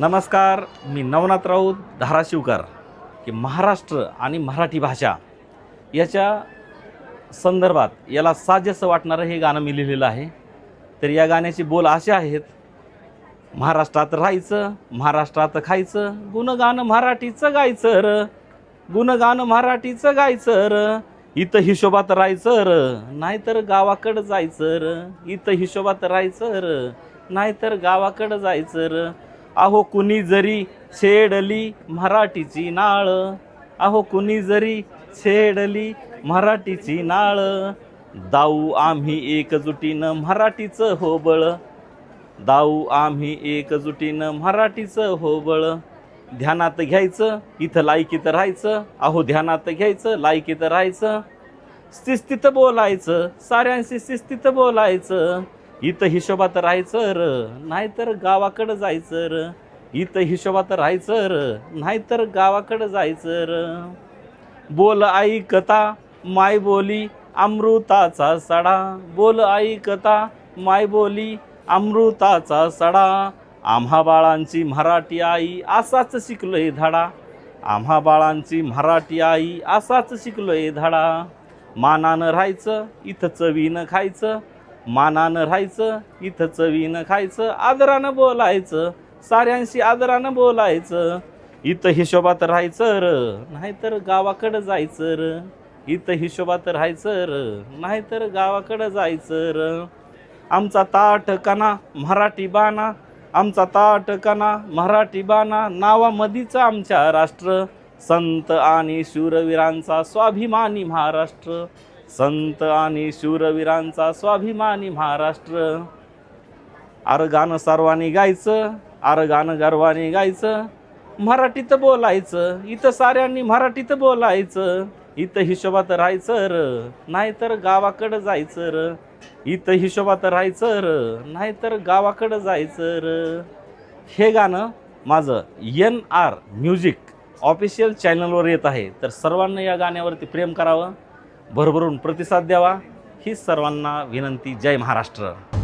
नमस्कार, मी नवनाथ राऊत धाराशिवकर की महाराष्ट्र आणि मराठी भाषा याच्या संदर्भात याला साजेसं वाटणारं हे गाणं मी लिहिलेलं आहे। तर या गाण्याचे बोल असे आहेत। महाराष्ट्रात राहायचं, महाराष्ट्रात खायचं, गुणगान मराठीचं गायचं र, गुणगान मराठीचं गायचं र, इथं हिशोबात राहायचं र, नाहीतर गावाकडं जायचं र, इथं हिशोबात राहायचं र, नाहीतर गावाकडं जायचं र। अहो कुणी जरी छेडली मराठीची नाळ, अहो कुणी जरी छेडली मराठीची नाळ, दाऊ आम्ही एकजुटीनं मराठीचं होबळ, दाऊ आम्ही एकजुटीनं मराठीचं होबळ। ध्यानात घ्यायचं, इथं लायकीत राहायचं, अहो ध्यानात घ्यायचं, लायकीत राहायचं, शिस्तीत बोलायचं, साऱ्यांशी शिस्तीत बोलायचं, इथं हिशोबात राहायचं र, नाहीतर गावाकडं जायचं र, इथं हिशोबात राहायचं र, नाहीतर गावाकडं जायचं र। बोल ऐकता मायबोली अमृताचा सडा, बोल ऐकता मायबोली अमृताचा सडा, आम्हा बाळांची मराठी आई असाच शिकलोय धडा, आम्हा बाळांची मराठी आई असाच शिकलोय धडा। मानानं राहायचं, इथं चवीनं खायचं, मानानं राहायचं, इथं चवीनं खायचं, आदरानं बोलायचं, साऱ्यांशी आदरानं बोलायचं, इथं हिशोबात राहायचं र, नाहीतर गावाकडं जायचं र, इथं हिशोबात राहायचं र, नाहीतर गावाकडं जायचं र। आमचा ताठकाना मराठी बाणा, आमचा ताठकाना मराठी बाणा, नावामधीच आमच्या राष्ट्र, संत आणि शूरवीरांचा स्वाभिमानी महाराष्ट्र, संत आणि शूरवीरांचा स्वाभिमानी महाराष्ट्र। अरे गाणं सर्वांनी गायचं, अरे गाणं गर्वाने गायचं, मराठीत बोलायचं, इथं साऱ्यांनी मराठीत बोलायचं, इथं हिशोबात राहायचं र, नाहीतर गावाकडं जायचं र, इथं हिशोबात राहायचं र, नाहीतर गावाकडं जायचं र। हे गाणं माझं NR म्युझिक ऑफिशियल चॅनलवर येत आहे। तर सर्वांनी या गाण्यावरती प्रेम करावं, भरभरून प्रतिसाद द्यावा, ही सर्वांना विनंती। जय महाराष्ट्र।